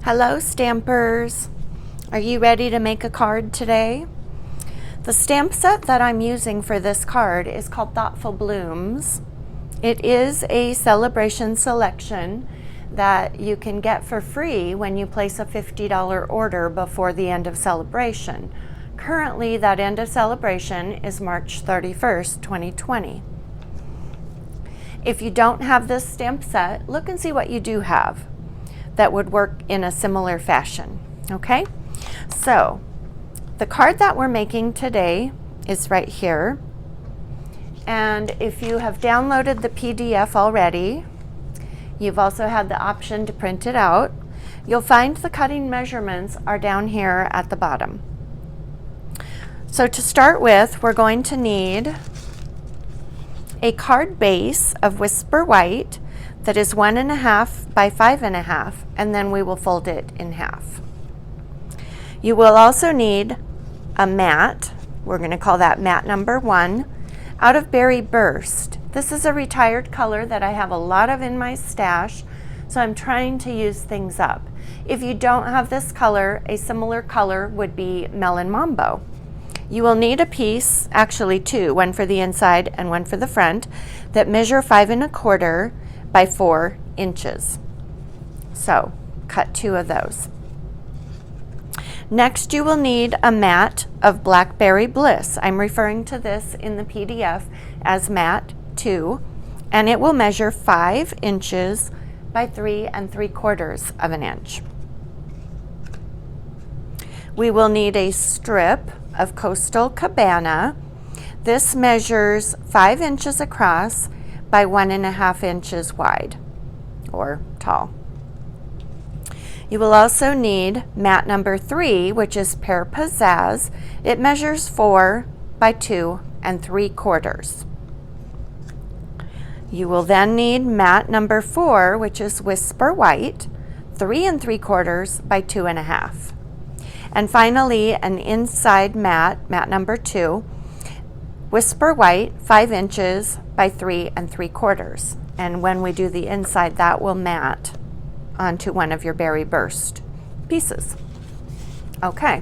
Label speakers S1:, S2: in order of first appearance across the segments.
S1: Hello, stampers. Are you ready to make a card today? The stamp set that I'm using for this card is called Thoughtful Blooms. It is a Sale-a-Bration selection that you can get for free when you place a $50 order before the end of Sale-a-Bration. Currently, that end of Sale-a-Bration is March 31st, 2020. If you don't have this stamp set, look and see what you do have that would work in a similar fashion, okay? So, the card that we're making today is right here. And if you have downloaded the PDF already, you've also had the option to print it out. You'll find the cutting measurements are down here at the bottom. So to start with, we're going to need a card base of Whisper White that is 1.5 by 5.5, and then we will fold it in half. You will also need a mat. We're going to call that mat number 1 out of Berry Burst. This is a retired color that I have a lot of in my stash, so I'm trying to use things up. If you don't have this color, a similar color would be Melon Mambo. You will need a piece, actually two, one for the inside and one for the front, that measure 5.25 by 4 inches. So cut 2 of those. Next, you will need a mat of Blackberry Bliss. I'm referring to this in the PDF as mat 2, and it will measure 5 inches by 3.75 inches. We will need a strip of Coastal Cabana. This measures 5 inches across by 1.5 inches wide or tall. You will also need mat number 3, which is Pear Pizzazz. It measures 4 by 2.75. You will then need mat number 4, which is Whisper White, 3.75 by 2.5. And finally, an inside mat, mat number 2, Whisper White, 5 inches by 3.75. And when we do the inside, that will mat onto one of your Berry Burst pieces. Okay,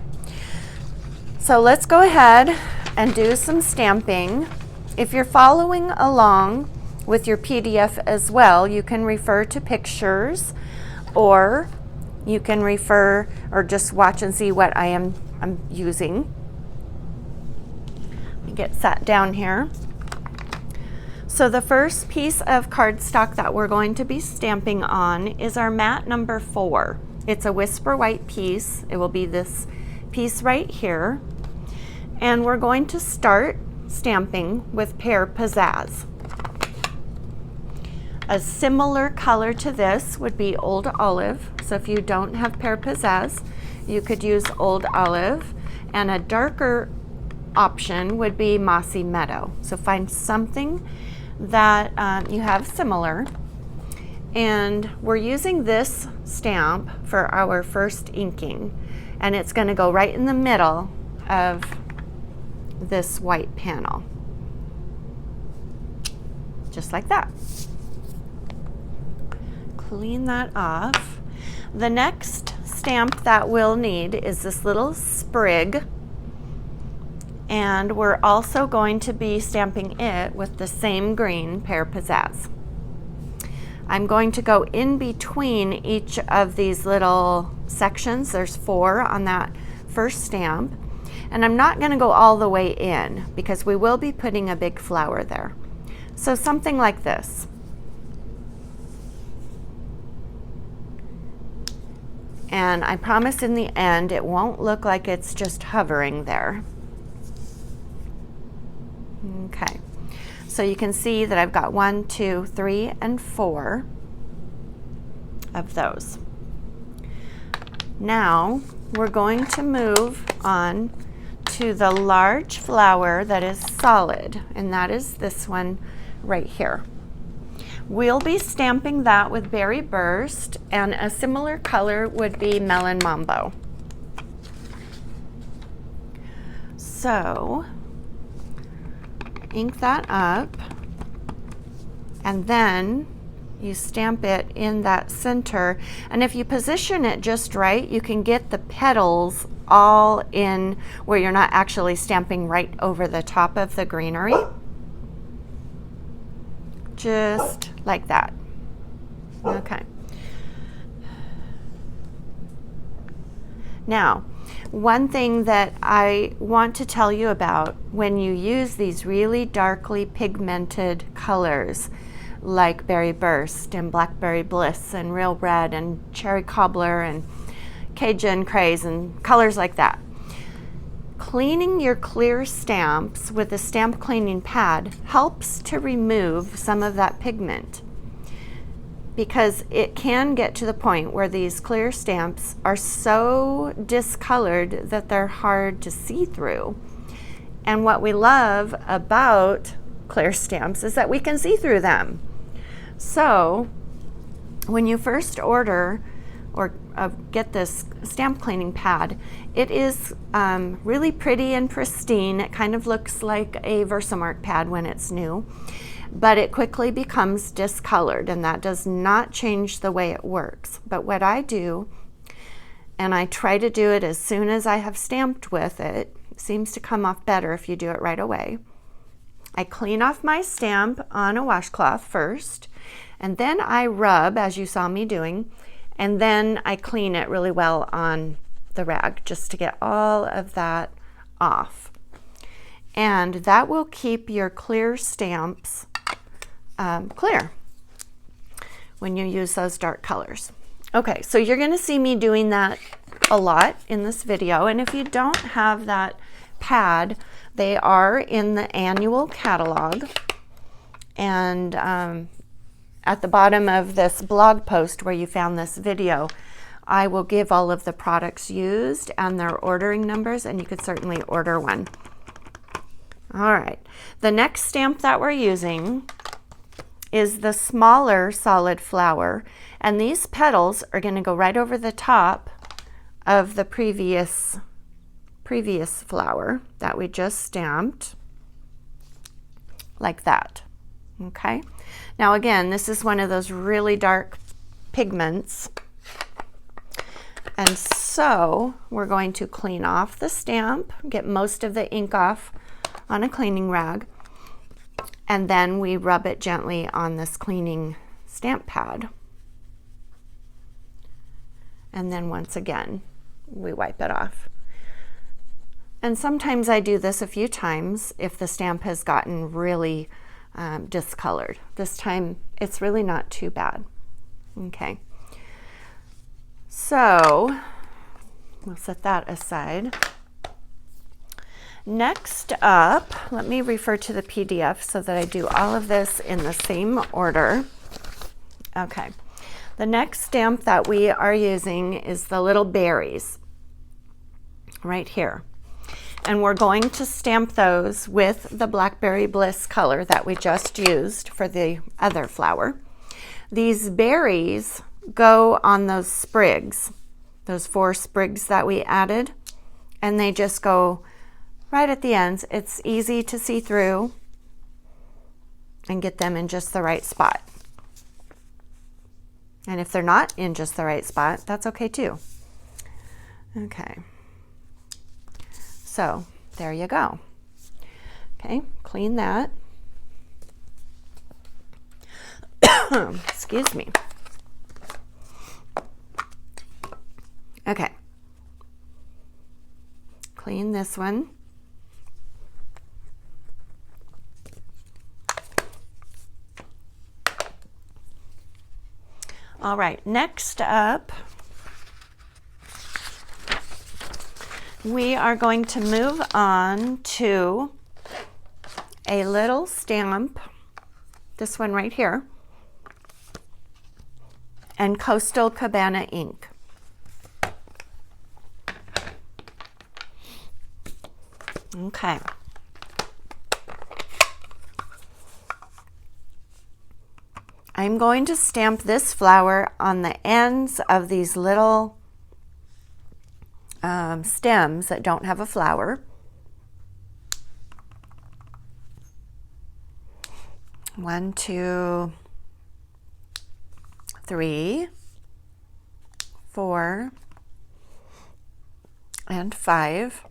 S1: so let's go ahead and do some stamping. If you're following along with your PDF as well, you can refer to pictures, or you can refer or just watch and see what I'm using. Let me get sat down here. So the first piece of cardstock that we're going to be stamping on is our mat number 4. It's a Whisper White piece. It will be this piece right here. And we're going to start stamping with Pear Pizzazz. A similar color to this would be Old Olive. So if you don't have Pear Pizzazz, you could use Old Olive. And a darker option would be Mossy Meadow. So find something that you have similar. And we're using this stamp for our first inking. And it's going to go right in the middle of this white panel. Just like that. Clean that off. The next stamp that we'll need is this little sprig, and we're also going to be stamping it with the same green Pear Pizzazz. I'm going to go in between each of these little sections. There's 4 on that first stamp, and I'm not going to go all the way in because we will be putting a big flower there. So something like this. And I promise in the end it won't look like it's just hovering there. Okay, so you can see that I've got 1, 2, 3, and 4 of those. Now we're going to move on to the large flower that is solid, and that is this one right here. We'll be stamping that with Berry Burst, and a similar color would be Melon Mambo. So ink that up, and then you stamp it in that center, and if you position it just right, you can get the petals all in where you're not actually stamping right over the top of the greenery. Just like that. Okay. Now, one thing that I want to tell you about when you use these really darkly pigmented colors like Berry Burst and Blackberry Bliss and Real Red and Cherry Cobbler and Cajun Craze and colors like that, cleaning your clear stamps with a stamp cleaning pad helps to remove some of that pigment, because it can get to the point where these clear stamps are so discolored that they're hard to see through. And what we love about clear stamps is that we can see through them. So when you first order or get this stamp cleaning pad, it is really pretty and pristine. It kind of looks like a Versamark pad when it's new, but it quickly becomes discolored, and that does not change the way it works. But what I do, and I try to do it as soon as I have stamped with it, seems to come off better if you do it right away. I clean off my stamp on a washcloth first, and then I rub, as you saw me doing, and then I clean it really well on the rag just to get all of that off. And that will keep your clear stamps clear when you use those dark colors. Okay, so you're going to see me doing that a lot in this video, and if you don't have that pad, they are in the annual catalog, and at the bottom of this blog post where you found this video, I will give all of the products used and their ordering numbers, and you could certainly order one. All right, the next stamp that we're using is the smaller solid flower, and these petals are going to go right over the top of the previous flower that we just stamped, like that. Okay, now again, this is one of those really dark pigments, and so we're going to clean off the stamp, get most of the ink off on a cleaning rag, and then we rub it gently on this cleaning stamp pad, and then once again we wipe it off. And sometimes I do this a few times if the stamp has gotten really discolored. This time it's really not too bad. Okay, so we'll set that aside. Next up, let me refer to the PDF so that I do all of this in the same order. Okay, the next stamp that we are using is the little berries right here. And we're going to stamp those with the Blackberry Bliss color that we just used for the other flower. These berries go on those sprigs, those 4 sprigs that we added, and they just go right at the ends. It's easy to see through and get them in just the right spot. And if they're not in just the right spot, that's okay too. Okay. So there you go. Okay, clean that. Excuse me. Okay. Clean this one. All right, next up, we are going to move on to a little stamp, this one right here, and Coastal Cabana ink. Okay. I'm going to stamp this flower on the ends of these little stems that don't have a flower. 1, 2, 3, 4, and 5.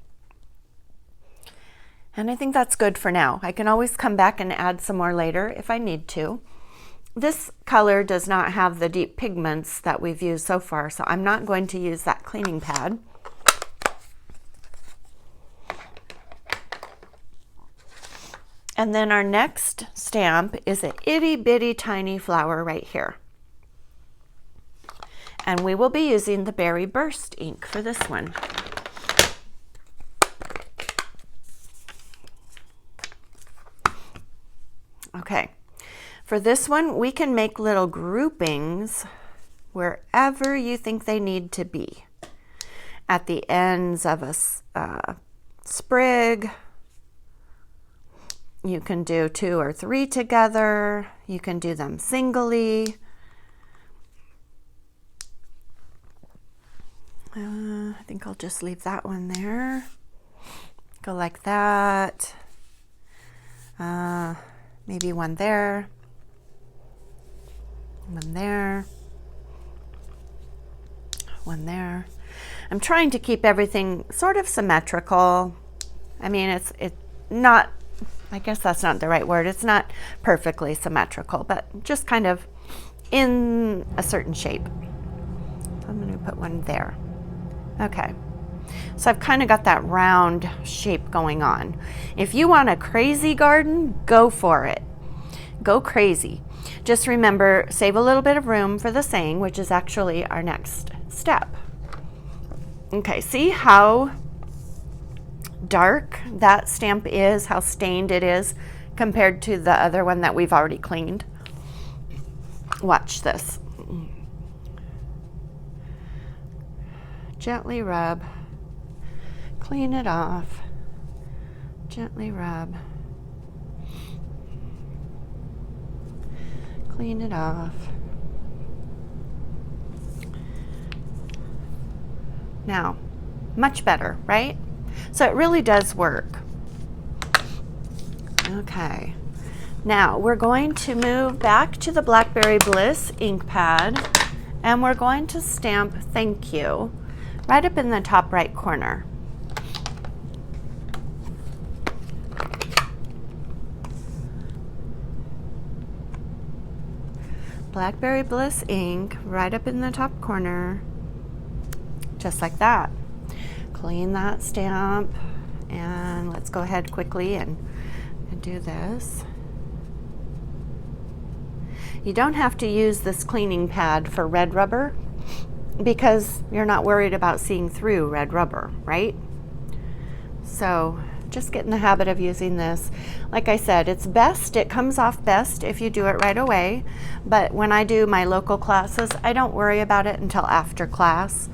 S1: And I think that's good for now. I can always come back and add some more later if I need to. This color does not have the deep pigments that we've used so far, so I'm not going to use that cleaning pad. And then our next stamp is an itty bitty tiny flower right here. And we will be using the Berry Burst ink for this one. Okay, for this one, we can make little groupings wherever you think they need to be. At the ends of a sprig, you can do 2 or 3 together. You can do them singly. I think I'll just leave that one there. Go like that. Maybe one there. One there. One there. I'm trying to keep everything sort of symmetrical. I mean, it's not, I guess that's not the right word. It's not perfectly symmetrical, but just kind of in a certain shape. I'm going to put one there. Okay. So I've kind of got that round shape going on. If you want a crazy garden, go for it. Go crazy. Just remember, save a little bit of room for the saying, which is actually our next step. Okay, see how dark that stamp is, how stained it is compared to the other one that we've already cleaned? Watch this. Gently rub. Clean it off. Gently rub. Clean it off. Now, much better, right? So it really does work. Okay. Now we're going to move back to the Blackberry Bliss ink pad, and we're going to stamp thank you right up in the top right corner. Blackberry Bliss ink right up in the top corner, just like that. Clean that stamp, and let's go ahead quickly and do this. You don't have to use this cleaning pad for red rubber because you're not worried about seeing through red rubber, right? So just get in the habit of using this. Like I said, it's best, it comes off best if you do it right away, but when I do my local classes, I don't worry about it until after class,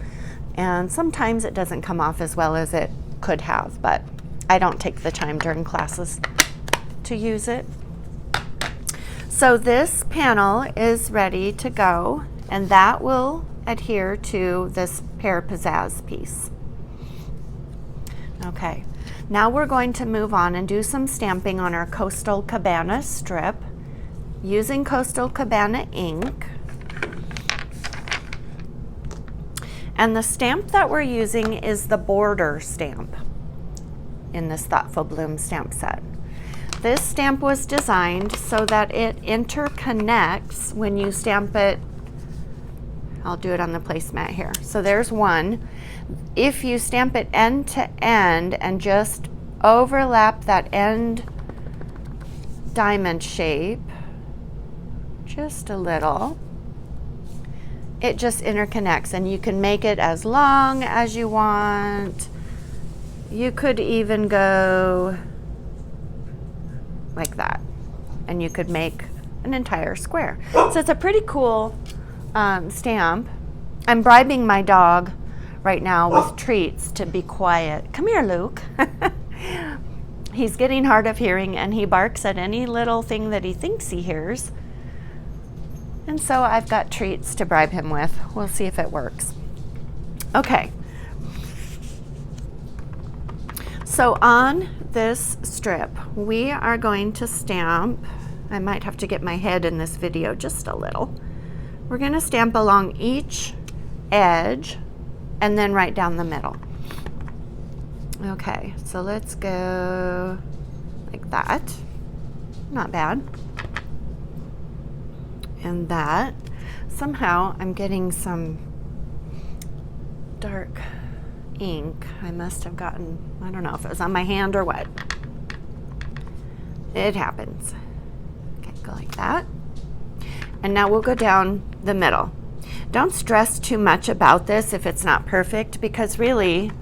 S1: and sometimes it doesn't come off as well as it could have, but I don't take the time during classes to use it. So this panel is ready to go, and that will adhere to this Pear Pizzazz piece. Okay, now we're going to move on and do some stamping on our Coastal Cabana strip using Coastal Cabana ink. And the stamp that we're using is the border stamp in this Thoughtful Bloom stamp set. This stamp was designed so that it interconnects when you stamp it. I'll do it on the placemat here. So there's one. If you stamp it end to end and just overlap that end diamond shape just a little, it just interconnects, and you can make it as long as you want. You could even go like that, and you could make an entire square. So it's a pretty cool stamp. I'm bribing my dog right now with treats to be quiet. Come here, Luke. He's getting hard of hearing, and he barks at any little thing that he thinks he hears. And so I've got treats to bribe him with. We'll see if it works. Okay. So on this strip, we are going to stamp, I might have to get my head in this video just a little, We're going to stamp along each edge and then right down the middle. Okay, so let's go like that. Not bad. And that. Somehow I'm getting some dark ink. I must have gotten, I don't know if it was on my hand or what. It happens. Okay, go like that. And now we'll go down the middle. Don't stress too much about this if it's not perfect, because really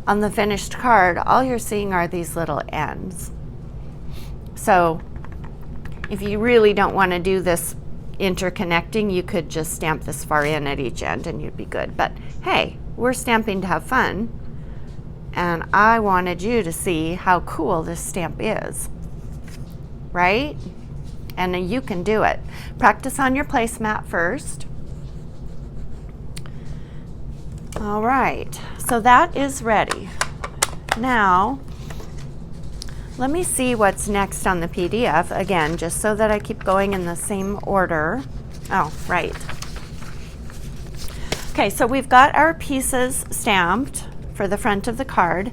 S1: on the finished card all you're seeing are these little ends. So if you really don't want to do this interconnecting, you could just stamp this far in at each end and you'd be good. But hey, we're stamping to have fun, and I wanted you to see how cool this stamp is, right? And you can do it. Practice on your placemat first. All right, so that is ready. Now let me see what's next on the PDF again, just so that I keep going in the same order. Oh, right. Okay, so we've got our pieces stamped for the front of the card,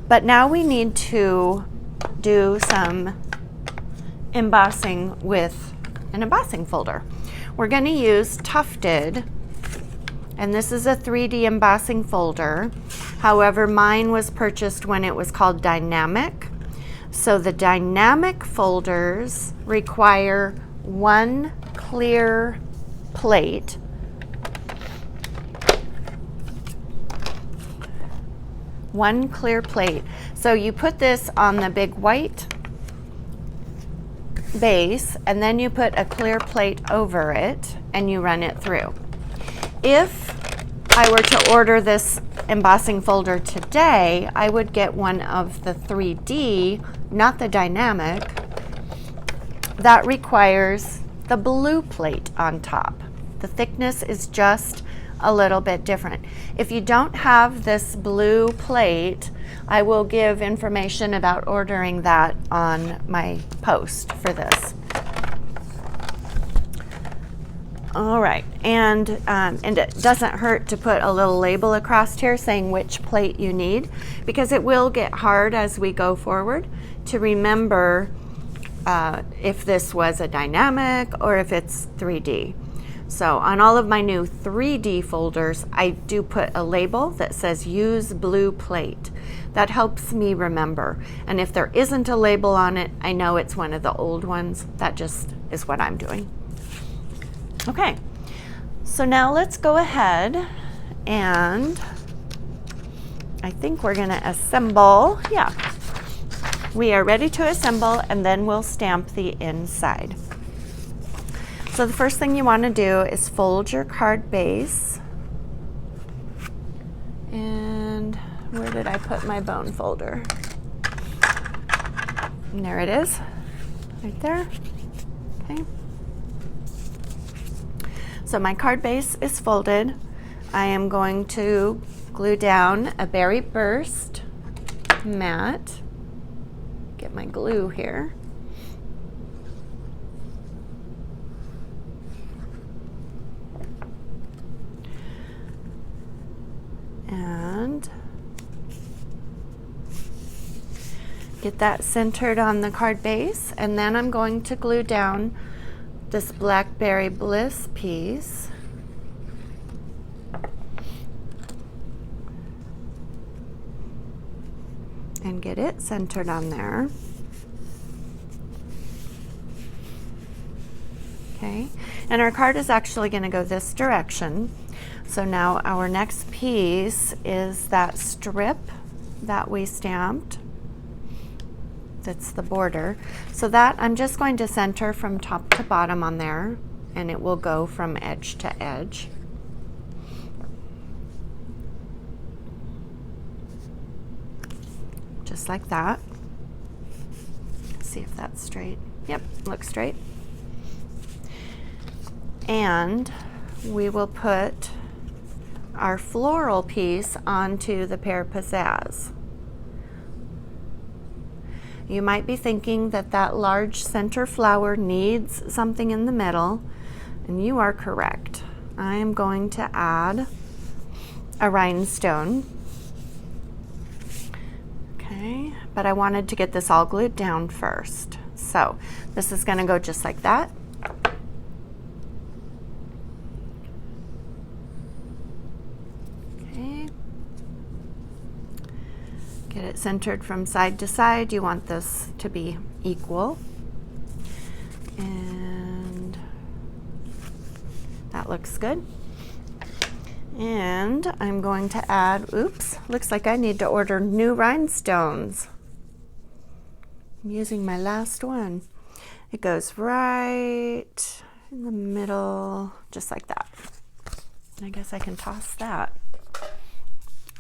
S1: but now we need to do some embossing with an embossing folder. We're going to use Tufted, and this is a 3D embossing folder. However, mine was purchased when it was called Dynamic. So the Dynamic folders require one clear plate. One clear plate. So you put this on the big white base, and then you put a clear plate over it and you run it through. If I were to order this embossing folder today, I would get one of the 3D, not the Dynamic. That requires the blue plate on top. The thickness is just a little bit different. If you don't have this blue plate, I will give information about ordering that on my post for this. All right, and it doesn't hurt to put a little label across here saying which plate you need, because it will get hard as we go forward to remember if this was a Dynamic or if it's 3D. So on all of my new 3D folders, I do put a label that says use blue plate. That helps me remember. And if there isn't a label on it, I know it's one of the old ones. That just is what I'm doing. Okay, so now let's go ahead and I think we're gonna assemble. Yeah, we are ready to assemble, and then we'll stamp the inside. So the first thing you want to do is fold your card base. And where did I put my bone folder? And there it is, right there. Okay. So my card base is folded. I am going to glue down a Berry Burst mat. Get my glue here. And get that centered on the card base, and then I'm going to glue down this Blackberry Bliss piece. And get it centered on there. Okay, and our card is actually going to go this direction. So now our next piece is that strip that we stamped. That's the border. So that I'm just going to center from top to bottom on there, and it will go from edge to edge. Just like that. Let's see if that's straight. Yep, looks straight. And we will put our floral piece onto the Pear Pizzazz. You might be thinking that that large center flower needs something in the middle, and you are correct. I am going to add a rhinestone. Okay, but I wanted to get this all glued down first. So this is going to go just like that. Okay. Get it centered from side to side. You want this to be equal. And that looks good. And I'm going to add, oops, looks like I need to order new rhinestones. I'm using my last one. It goes right in the middle, just like that. I guess I can toss that.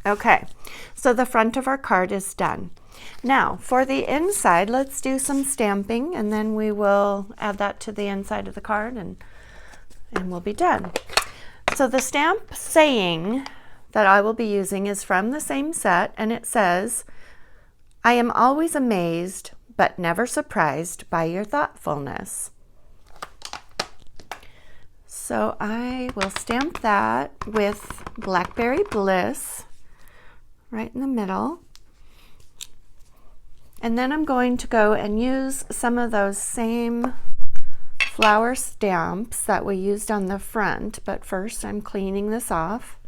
S1: Okay, so the front of our card is done. Now, for the inside, let's do some stamping, and then we will add that to the inside of the card, and we'll be done. So the stamp saying that I will be using is from the same set, and it says, "I am always amazed but never surprised by your thoughtfulness." So I will stamp that with Blackberry Bliss right in the middle. And then I'm going to go and use some of those same flower stamps that we used on the front, but first I'm cleaning this off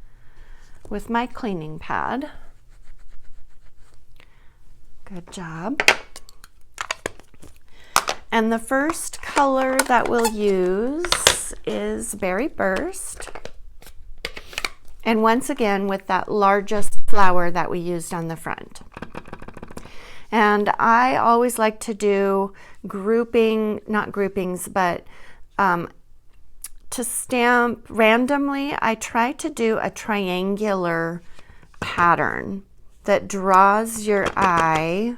S1: with my cleaning pad. Good job. And the first color that we'll use is Berry Burst. And once again with that largest flower that we used on the front. And I always like to do not groupings, but to stamp randomly, I try to do a triangular pattern that draws your eye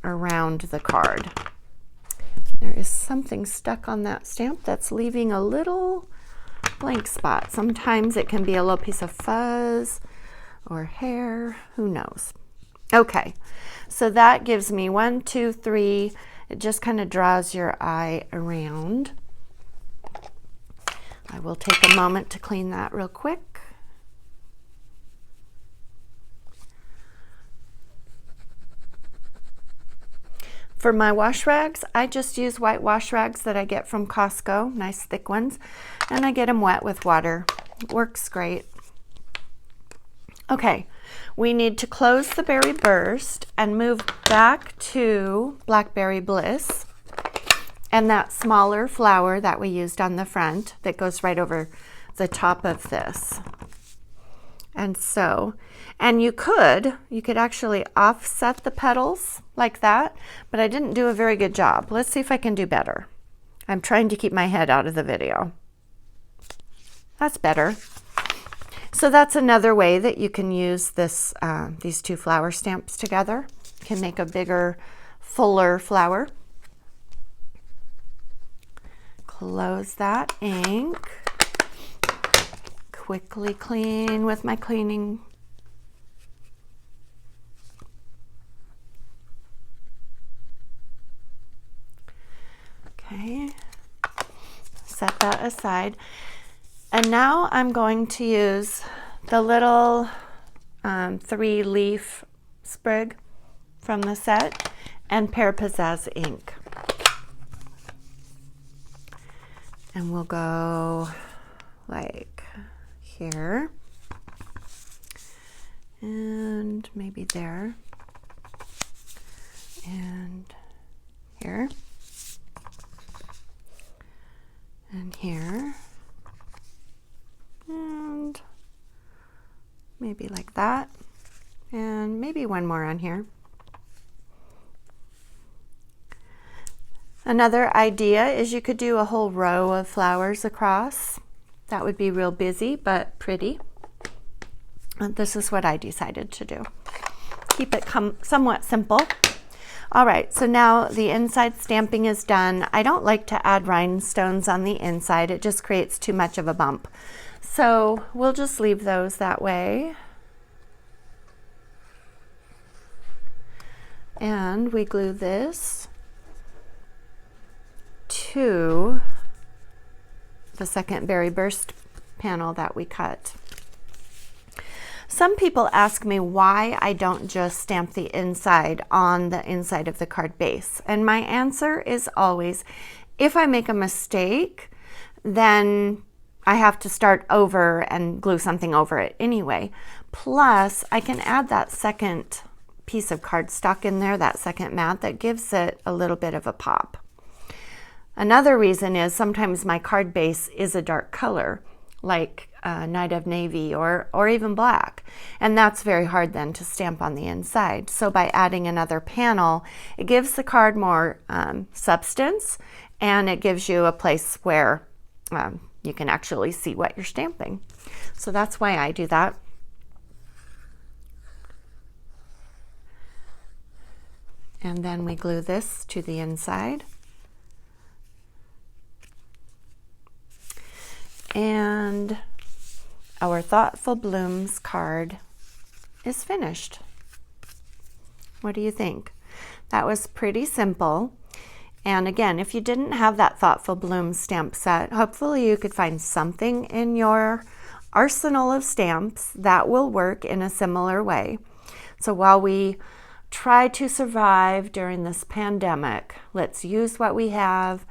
S1: around the card. There is something stuck on that stamp that's leaving a little blank spot. Sometimes it can be a little piece of fuzz or hair, who knows. Okay, so that gives me 1, 2, 3. It just kind of draws your eye around. I will take a moment to clean that real quick. For my wash rags, I just use white wash rags that I get from Costco, nice thick ones, and I get them wet with water. It works great. Okay, we need to close the Berry Burst and move back to Blackberry Bliss and that smaller flower that we used on the front that goes right over the top of this. And so, and you could actually offset the petals like that, but I didn't do a very good job. Let's see if I can do better. I'm trying to keep my head out of the video. That's better. So that's another way that you can use this, these two flower stamps together. You can make a bigger, fuller flower. Close that ink. Quickly clean with my cleaning. Okay, set that aside. And now I'm going to use the little 3-leaf sprig from the set and Pear Pizzazz ink. And we'll go like here and maybe there and here and here and maybe like that, and maybe one more on here. Another idea is you could do a whole row of flowers across. That would be real busy but pretty. And this is what I decided to do. Keep it somewhat simple. All right, so now the inside stamping is done. I don't like to add rhinestones on the inside. It just creates too much of a bump. So we'll just leave those that way. And we glue this to the second Berry Burst panel that we cut. Some people ask me why I don't just stamp the inside on the inside of the card base. And my answer is always, if I make a mistake, then I have to start over and glue something over it anyway. Plus, I can add that second piece of cardstock in there, that second mat, that gives it a little bit of a pop. Another reason is sometimes my card base is a dark color, like Night of Navy or even black. And that's very hard then to stamp on the inside. So by adding another panel, it gives the card more substance, and it gives you a place where you can actually see what you're stamping. So that's why I do that. And then we glue this to the inside. And our Thoughtful Blooms card is finished. What do you think? That was pretty simple. And again, if you didn't have that Thoughtful Blooms stamp set, hopefully you could find something in your arsenal of stamps that will work in a similar way. So while we try to survive during this pandemic, let's use what we have.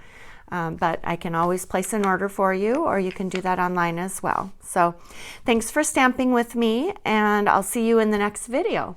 S1: But I can always place an order for you, or you can do that online as well. So thanks for stamping with me, and I'll see you in the next video.